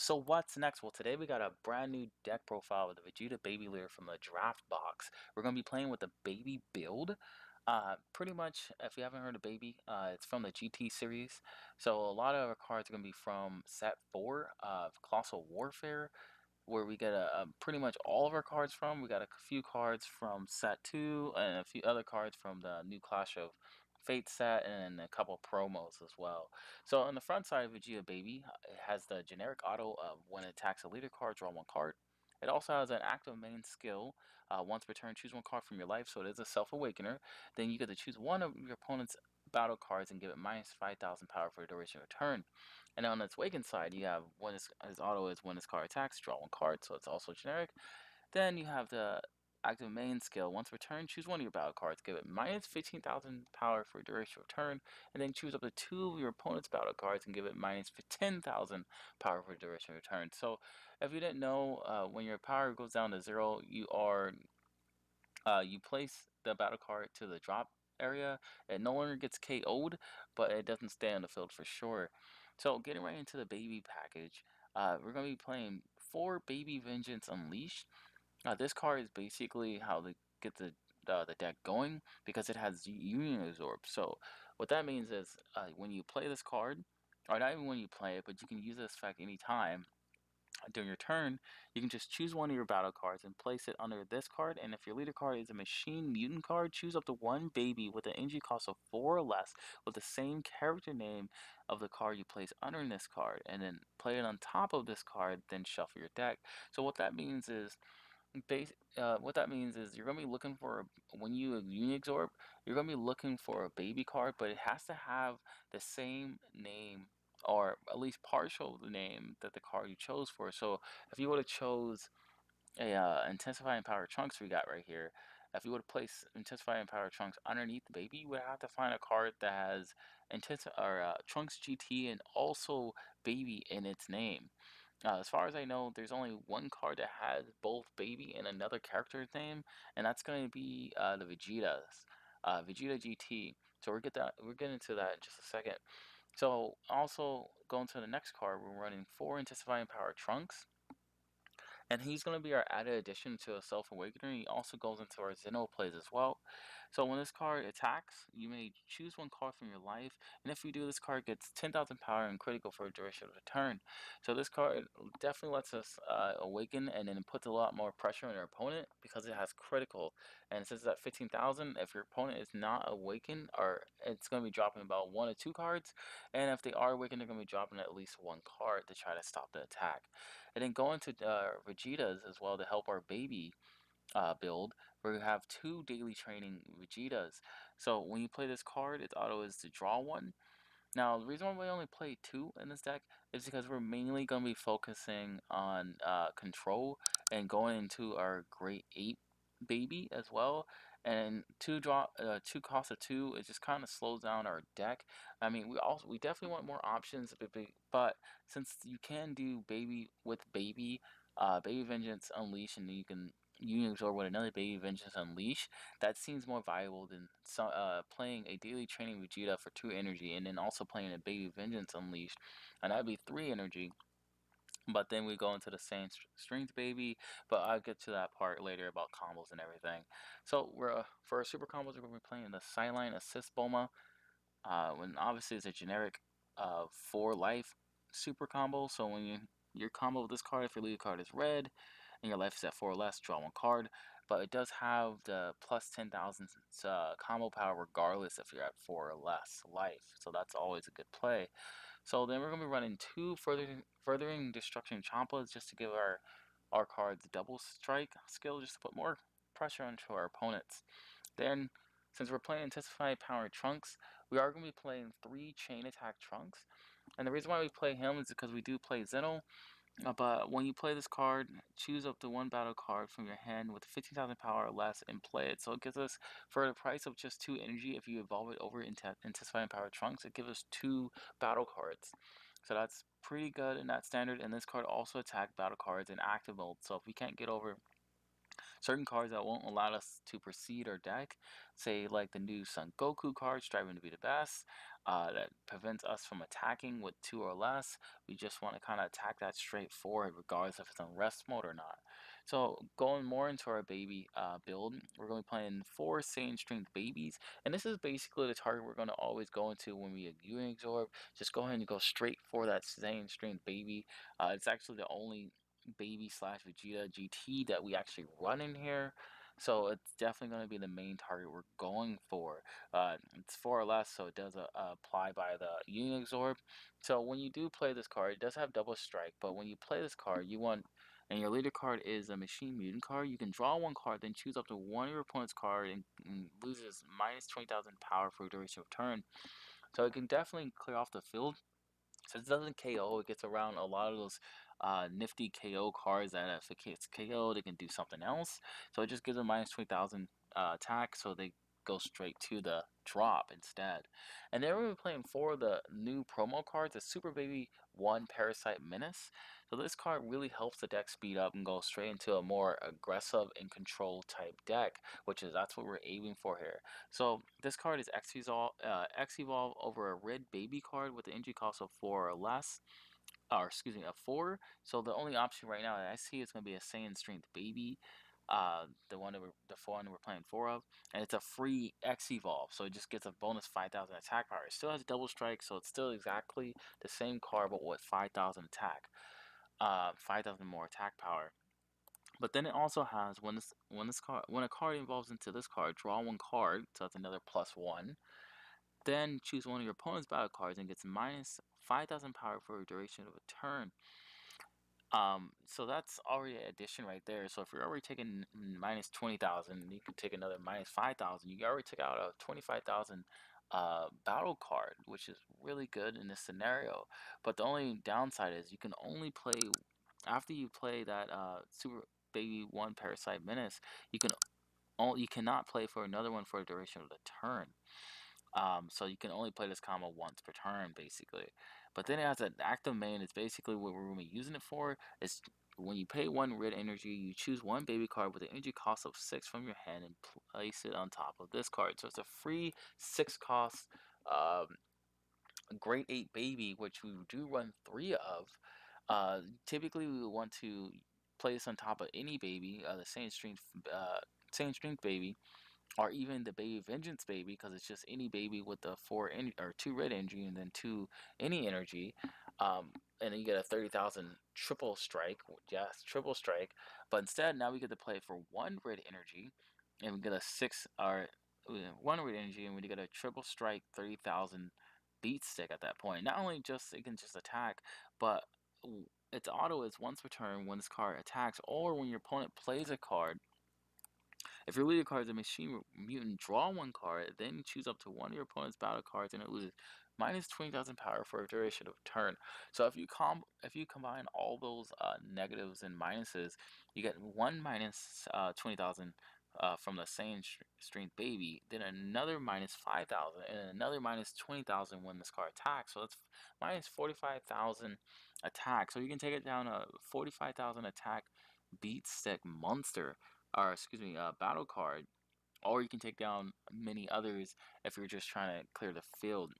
So what's next? Well, today we got a brand new deck profile with the Vegeta Baby Leader from the draft box. We're going to be playing with the Baby build. Pretty much, if you haven't heard of Baby, it's from the GT series. So a lot of our cards are going to be from set 4 of Colossal Warfare, where we get pretty much all of our cards from. We got a few cards from set 2 and a few other cards from the new Clash of Fate set and a couple promos as well. So on the front side of Vegeta Baby, it has the generic auto of when it attacks a leader card, draw one card. It also has an active main skill. Once per turn, choose one card from your life, so it is a Self-Awakener. Then you get to choose one of your opponent's battle cards and give it minus 5,000 power for the duration of your turn. And on its Waken side, you have when his auto is when his card attacks, draw one card, so it's also generic. Then you have the active main skill. Once per turn, choose one of your battle cards, give it minus 15,000 power for duration of turn, and then choose up to 2 of your opponent's battle cards and give it minus 10,000 power for duration of turn. So if you didn't know, when your power goes down to 0, you place the battle card to the drop area. It no longer gets KO'd, but it doesn't stay on the field for sure. So getting right into the Baby package, we're going to be playing 4 Baby Vengeance Unleashed. This card is basically how they get the deck going because it has Union Absorb. So what that means is when you play this card, or not even when you play it, but you can use this effect anytime during your turn, you can just choose one of your battle cards and place it under this card. And if your leader card is a machine mutant card, choose up to 1 baby with an energy cost of 4 or less with the same character name of the card you place under this card, and then play it on top of this card, then shuffle your deck. So what that means is you're gonna be looking for when you Union Absorb, you're gonna be looking for a baby card, but it has to have the same name or at least partial the name that the card you chose for. So if you would have chose a Intensifying Power Trunks we got right here, if you would have placed Intensifying Power Trunks underneath the baby, you would have to find a card that has Trunks GT and also baby in its name. As far as I know, there's only one card that has both baby and another character's name, and that's going to be the Vegeta GT. So we're getting to that in just a second. So also going to the next card, we're running 4 Intensifying Power Trunks. And he's going to be our added addition to a Self-Awakener. He also goes into our Xeno plays as well. So when this card attacks, you may choose one card from your life, and if you do, this card gets 10,000 power and critical for a duration of the turn. So this card definitely lets us awaken, and then puts a lot more pressure on your opponent because it has critical. And since it's at 15,000, if your opponent is not awakened, or it's going to be dropping about 1 or 2 cards, and if they are awakened, they're going to be dropping at least 1 card to try to stop the attack. And then going to Vegetas as well to help our baby build, where we have 2 daily training Vegetas. So when you play this card, its auto is to draw 1. Now, the reason why we only play 2 in this deck is because we're mainly going to be focusing on control and going into our Great Ape baby as well. And 2 cost of 2, it just kind of slows down our deck. I mean, we definitely want more options, but since you can do baby with baby, Baby Vengeance Unleash, and you can Union Absorb with another Baby Vengeance Unleash, that seems more viable than playing a daily training Vegeta for 2 energy and then also playing a Baby Vengeance Unleashed, and that'd be 3 energy. But then we go into the same strength baby, but I'll get to that part later about combos and everything. So we're for our super combos, we're going to be playing the Sideline Assist Boma. When obviously it's a generic 4 life super combo. So when your combo with this card, if your lead card is red and your life is at 4 or less, draw 1 card. But it does have the plus 10,000 combo power regardless if you're at 4 or less life. So that's always a good play. So then we're going to be running 2 Furthering Destruction Champas just to give our cards double strike skill, just to put more pressure onto our opponents. Then, since we're playing Intensify Power Trunks, we are going to be playing 3 Chain Attack Trunks. And the reason why we play him is because we do play Zeno. But when you play this card, choose up to 1 battle card from your hand with 15,000 power or less and play it. So it gives us, for the price of just 2 energy, if you evolve it over into Intensifying Power Trunks, it gives us 2 battle cards. So that's pretty good in that standard. And this card also attacks battle cards in active mode. So if we can't get over certain cards that won't allow us to proceed our deck, say like the new Son Goku card, striving to be the best, that prevents us from attacking with 2 or less. We just want to kind of attack that straightforward, regardless if it's on rest mode or not. So going more into our baby build, we're going to be playing 4 Saiyan Strength babies, and this is basically the target we're going to always go into when we Unix Absorb. Just go ahead and go straight for that Saiyan Strength baby. It's actually the only baby slash Vegeta GT that we actually run in here. So it's definitely going to be the main target we're going for. It's 4 or less, so it does apply by the Unix Orb. So when you do play this card, it does have double strike, but when you play this card, you want, and your leader card is a Machine Mutant card, you can draw 1 card, then choose up to 1 of your opponent's card and loses minus 20,000 power for a duration of turn. So it can definitely clear off the field. Since it doesn't KO, it gets around a lot of those nifty KO cards that if it gets KO, they can do something else. So it just gives them minus 20,000 attack, so they go straight to the drop instead. And then we're playing 4 of the new promo cards, the Super Baby 1 Parasite Menace. So this card really helps the deck speed up and go straight into a more aggressive and control type deck, which is that's what we're aiming for here. So this card is X Evolve over a red baby card with the energy cost of 4 or less, or excuse me, a 4. So the only option right now that I see is going to be a Saiyan Strength baby, the one we're playing 4 of, and it's a free X Evolve, so it just gets a bonus 5,000 attack power. It still has double strike, so it's still exactly the same card but with 5,000 attack, 5,000 more attack power. But then it also has when a card evolves into this card, draw 1 card, so that's another +1. Then choose one of your opponent's battle cards and gets minus 5,000 power for a duration of a turn. So that's already an addition right there. So if you're already taking minus 20,000, you can take another minus 5,000. You already took out a 25,000 battle card, which is really good in this scenario. But the only downside is you can only play after you play that Super Baby 1 Parasite Menace. You cannot play for another one for a duration of the turn. So you can only play this combo once per turn, basically. But then it has an active main. It's basically what we're going to be using it for. Is when you pay 1 red energy, you choose 1 baby card with an energy cost of 6 from your hand and place it on top of this card. So it's a free 6 cost um, grade 8 baby, which we do run 3 of. Typically, we would want to place on top of any baby, the Saiyan Strength baby, or even the baby vengeance baby, because it's just any baby with the 2 red energy and then 2 any energy, and then you get a 30,000 triple strike. Yes, triple strike. But instead now we get to play for 1 red energy and we get a 6 or 1 red energy, and we get a triple strike 30,000 beat stick at that point. Not only just it can just attack, but its auto is once per turn when this card attacks or when your opponent plays a card. If your leader card is a Machine Mutant, draw 1 card, then choose up to 1 of your opponent's battle cards, and it loses minus 20,000 power for a duration of a turn. So if you combine all those negatives and minuses, you get 1 minus 20,000 from the same Strength Baby, then another minus 5,000, and another minus 20,000 when this card attacks. So that's minus 45,000 attack. So you can take it down a 45,000 attack beat stick monster, or excuse me, battle card, or you can take down many others if you're just trying to clear the field.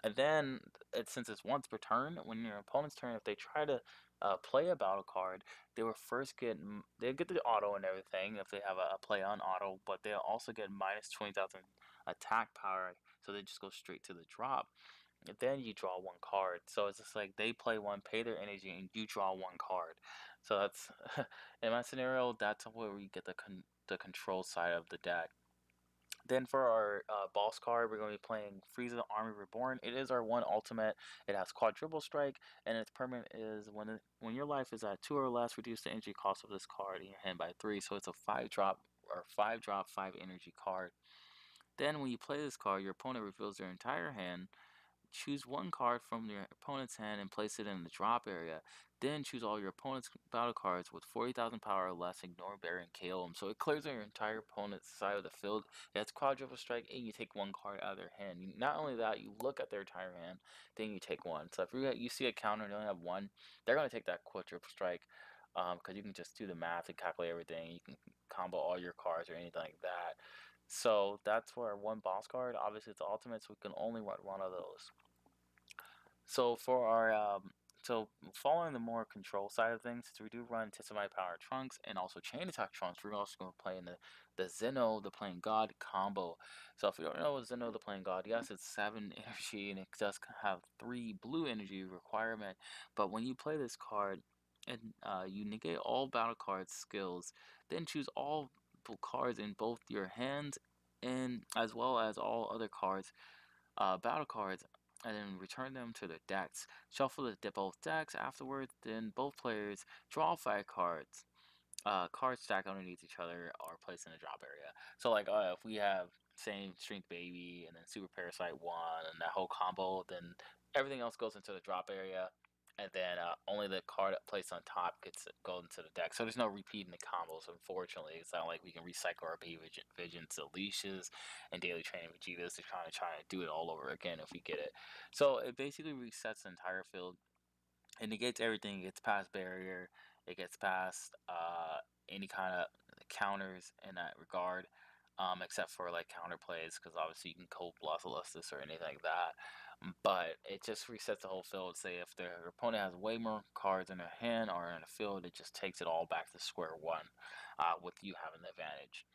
And then, since it's once per turn, when your opponent's turn, if they try to play a battle card, they will first they get the auto and everything if they have a play on auto, but they'll also get minus 20,000 attack power, so they just go straight to the drop. And then you draw 1 card, so it's just like they play 1, pay their energy, and you draw 1 card. So that's in my scenario, that's where we get the control side of the deck. Then for our boss card, we're going to be playing Frieza Army Reborn. It is our 1 ultimate. It has quadruple strike, and its permanent is when your life is at 2 or less, reduce the energy cost of this card in your hand by 3. So it's a 5 drop 5 energy card. Then when you play this card, your opponent reveals their entire hand. Choose 1 card from your opponent's hand and place it in the drop area. Then choose all your opponent's battle cards with 40,000 power or less, ignore, bury, and KO them. So it clears your entire opponent's side of the field. It has quadruple strike, and you take 1 card out of their hand. Not only that, you look at their entire hand, then you take 1. So if you see a counter and they only have 1, they're going to take that quadruple strike. because you can just do the math and calculate everything. You can combo all your cards or anything like that. So that's for one boss card. Obviously, it's ultimate, so we can only run one of those. So for our so following the more control side of things, so we do run Tessamite Power Trunks and also Chain Attack Trunks. We're also going to play in the Zeno, the Playing God combo. So if you don't know what Zeno, the Playing God, yes, it's 7 energy and it does have 3 blue energy requirement. But when you play this card and you negate all battle card skills, then choose all cards in both your hands and as well as all other cards battle cards and then return them to the decks. Shuffle both decks afterwards, then both players draw 5 cards. Cards stacked underneath each other are placed in the drop area. So like if we have same Strength Baby and then Super Parasite 1 and that whole combo, then everything else goes into the drop area. And then only the card placed on top gets go into the deck. So there's no repeating the combos, unfortunately. It's not like we can recycle our Baby Visions, Alicia's, and Daily Training Vegetas to try to do it all over again if we get it. So it basically resets the entire field. It negates everything. It gets past barrier. It gets past any kind of counters in that regard, except for like counter plays, because obviously you can cold Blossolustus or anything like that. But it just resets the whole field. Say if their opponent has way more cards in their hand or in the field, it just takes it all back to square one, with you having the advantage.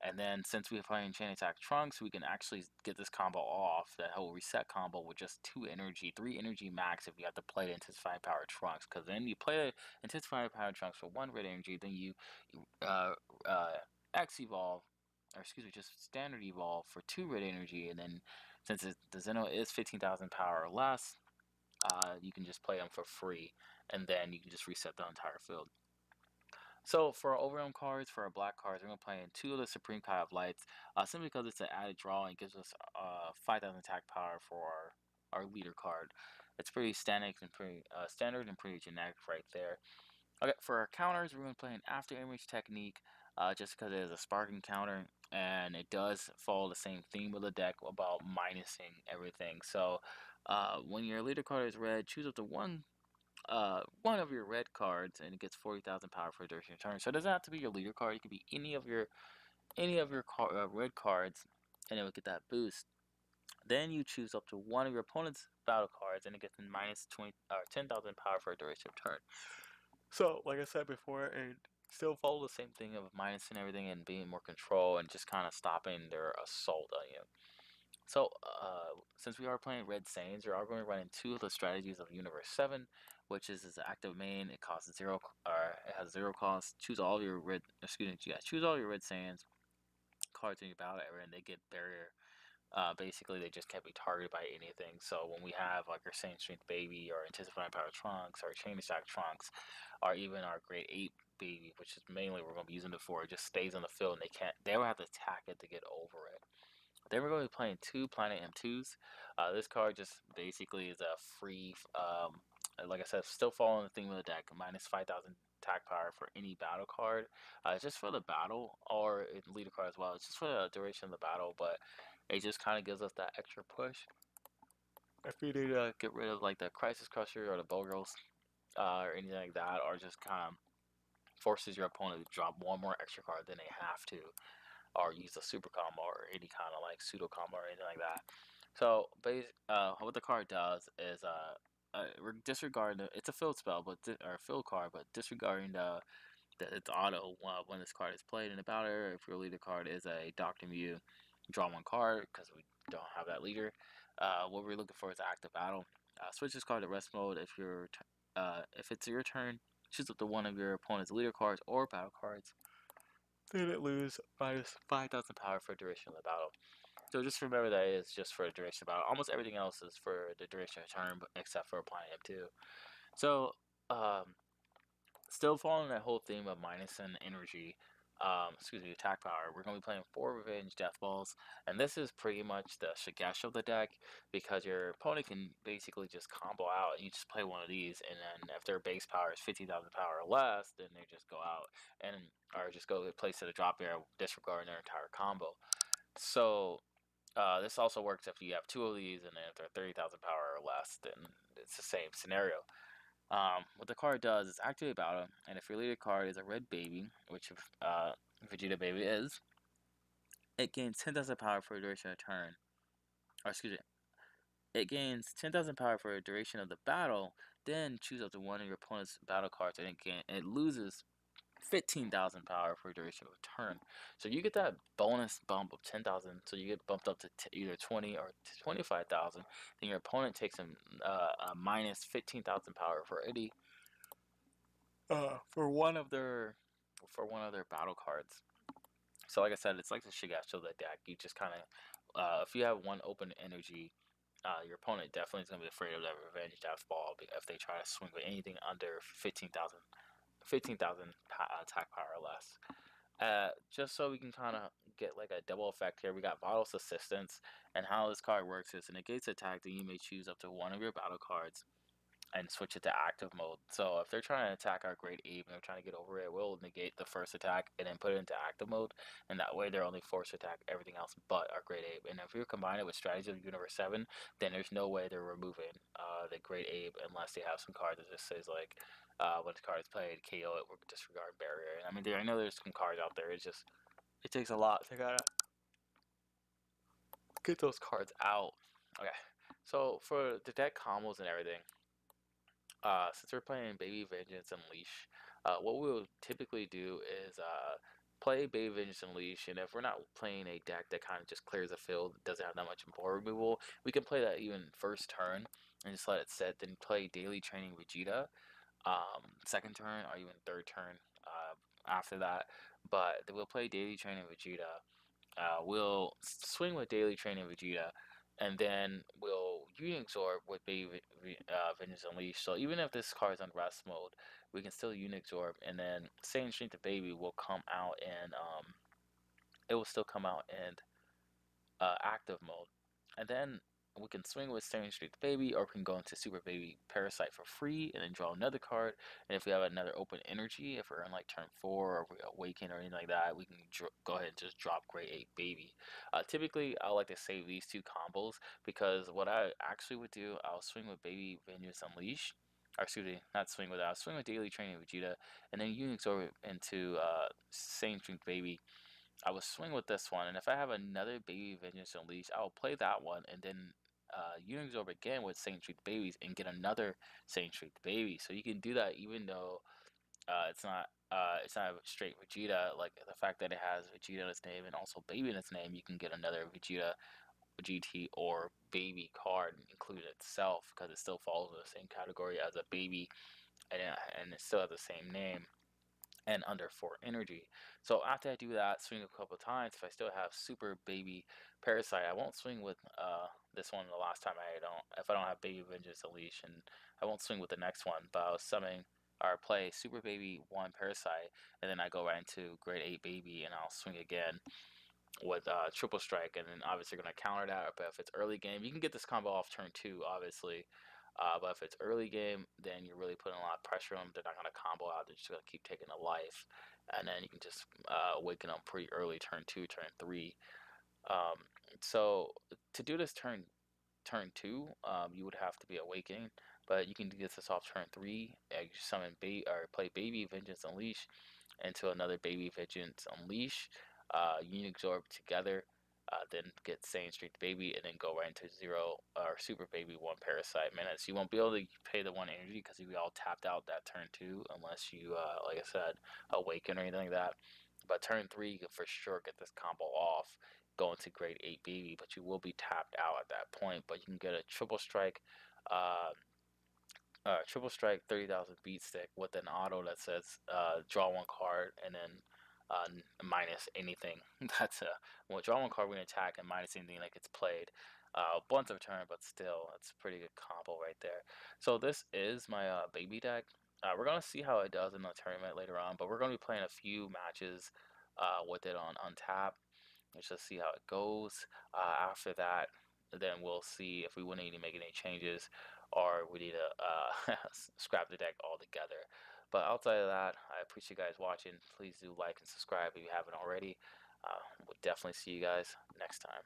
And then since we're playing Chain Attack Trunks, we can actually get this combo off, that whole reset combo with just 2 energy, 3 energy max if you have to play the Intensified Power Trunks. Because then you play the Intensified Power Trunks for 1 red energy, then you uh, uh, X evolve, or excuse me, just standard evolve for 2 red energy, and then since the Zeno is 15,000 power or less, you can just play them for free, and then you can just reset the entire field. So for our overwhelm cards, for our black cards, we're gonna play in 2 of the Supreme Kai of Lights, simply because it's an added draw and gives us 5,000 attack power for our leader card. It's pretty standard and pretty generic right there. Okay, for our counters, we're gonna play an After Image technique, just because it is a sparking counter and it does follow the same theme of the deck about minusing everything. So when your leader card is red, choose up to one of your red cards, and it gets 40,000 power for a duration of turn. So it doesn't have to be your leader card. It could be any of your red cards, and it would get that boost. Then you choose up to one of your opponent's battle cards, and it gets minus 20 or 10,000 power for a duration of turn. So, like I said before, and still follow the same thing of minusing everything and being more control and just kind of stopping their assault on you. So, since we are playing Red Saints, we are going to run in 2 of the strategies of Universe 7, which is its active main. It costs 0, or it has 0 cost. Choose all your red, excuse me, yeah, choose all your Red Saints cards in your battle area, and they get barrier. Basically, they just can't be targeted by anything. So when we have like our Saiyan Strength Baby, or Anticipatory Power Trunks, or Chain Attack Trunks, or even our Grade 8 Baby, which is mainly what we're going to be using it for, it just stays on the field, and they will have to attack it to get over it. Then we're going to be playing 2 Planet M2s. This card just basically is a free, like I said, still following the theme of the deck, minus 5,000 attack power for any battle card. Just for the battle, or leader card as well. It's just for the duration of the battle, but it just kind of gives us that extra push. If we need to get rid of like the Crisis Crusher or the Bogirls, or anything like that, or just kind of forces your opponent to drop one more extra card than they have to, or use a super combo or any kind of like pseudo combo or anything like that. So, what the card does is disregard it's a field spell, or field card, but disregarding the it's auto when this card is played in the battle area. If your leader card is a Doctor Mew, draw 1 card because we don't have that leader. What we're looking for is active battle. Switch this card to rest mode if it's your turn. Choose up to one of your opponent's leader cards or battle cards. Then it lose minus 5,000 power for duration of the battle. So just remember that it's just for the duration of the battle. Almost everything else is for the duration of the turn, except for applying M2. So, still following that whole theme of minusing energy, excuse me, attack power, we're going to be playing 4 Revenge Death Balls, and this is pretty much the Shigesh of the deck, because your opponent can basically just combo out, and you just play one of these, and then if their base power is 50,000 power or less, then they just go out, and or just go place to the drop area, disregarding their entire combo. So, this also works if you have 2 of these, and then if they're 30,000 power or less, then it's the same scenario. What the card does is activate battle, and if your leader card is a red baby, which Vegeta baby is, it gains 10,000 power for a duration of turn. Or excuse me, it gains 10,000 power for a duration of the battle. Then choose up to one of your opponent's battle cards, and it loses 15,000 power for a duration of a turn. So you get that bonus bump of 10,000. So you get bumped up to either 20 or 25,000. Then your opponent takes a minus 15,000 power for any for one of their battle cards. So like I said, it's like the Shigatsu deck. You just kind of if you have one open energy, your opponent definitely is going to be afraid of that revenge death ball if they try to swing with anything under 15,000 attack power or less. Just so we can kind of get like a double effect here, we got Vital's Assistance, and how this card works is it negates attack that you may choose up to one of your battle cards and switch it to active mode. So if they're trying to attack our Great Ape and they're trying to get over it, we'll negate the first attack and then put it into active mode, and that way they're only forced to attack everything else but our Great Ape. And if you combine it with Strategy of Universe 7, then there's no way they're removing the Great Ape unless they have some card that just says like, when the card is played, KO it or disregard barrier. And I mean, I know there's some cards out there. It's just it takes a lot to gotta get those cards out. Okay, so for the deck combos and everything, since we're playing Baby Vengeance Unleash, what we'll typically do is play Baby Vengeance Unleash, and if we're not playing a deck that kind of just clears the field, doesn't have that much board removal, we can play that even first turn and just let it sit, then play Daily Training Vegeta second turn or even third turn after that. But we'll play Daily Training Vegeta, we'll swing with Daily Training Vegeta, and then we'll Unixorb with Baby Vengeance Unleashed. So even if this card is on rest mode, we can still Unixorb, and then Saiyan Strength to Baby will come out and it will still come out in active mode. And then we can swing with Staring Straight the Baby, or we can go into Super Baby Parasite for free and then draw another card. And if we have another open energy, if we're in like turn 4 or we awaken or anything like that, we can go ahead and just drop Great 8 Baby. Typically, I like to save these two combos because what I actually would do, I'll swing with Baby Vengeance Unleash. Or excuse me, not swing with that. I'll swing with Daily Training Vegeta, and then Unixorb into Same Strength Baby. I will swing with this one, and if I have another Baby Vengeance Unleashed, I will play that one, and then Unixorb again with Saint Street Babies and get another Saint Street Baby. So you can do that even though it's not a straight Vegeta. Like the fact that it has Vegeta in its name and also Baby in its name, you can get another Vegeta, GT, or Baby card included itself because it still falls in the same category as a Baby, and it still has the same name and under 4 energy. So after I do that, swing a couple times, if I still have Super Baby Parasite, I won't swing with this one the last time if I don't have Baby Vengeance Unleash, and I won't swing with the next one, but I'll summon or play Super Baby 1 Parasite, and then I go right into Grade 8 Baby, and I'll swing again with triple strike, and then obviously going to counter that. But if it's early game, you can get this combo off turn 2, obviously. But if it's early game, then you're really putting a lot of pressure on them. They're not going to combo out. They're just going to keep taking a life, and then you can just awaken them pretty early, turn 2, turn 3. Um, so to do this turn 2, you would have to be awakening, but you can get this off turn 3. You summon or play Baby Vengeance Unleash into another Baby Vengeance Unleash, Unixorb together, then get Saiyan Street Baby, and then go right into Zero or Super Baby 1 Parasite minutes. You won't be able to pay the 1 energy because you all tapped out that turn 2 unless you, like I said, awaken or anything like that. But turn 3, you can for sure get this combo off, go into Grade 8 Baby, but you will be tapped out at that point. But you can get a uh, triple strike 30,000 beat stick with an auto that says draw 1 card and then minus anything. That's a well, draw 1 card when attack and minus anything like it's played. Once a turn, but still, it's a pretty good combo right there. So this is my baby deck. We're gonna see how it does in the tournament later on, but we're gonna be playing a few matches with it on untap. Let's just see how it goes. After that, then we'll see if we need to make any changes or we need to scrap the deck altogether. But outside of that, I appreciate you guys watching. Please do like and subscribe if you haven't already. We'll definitely see you guys next time.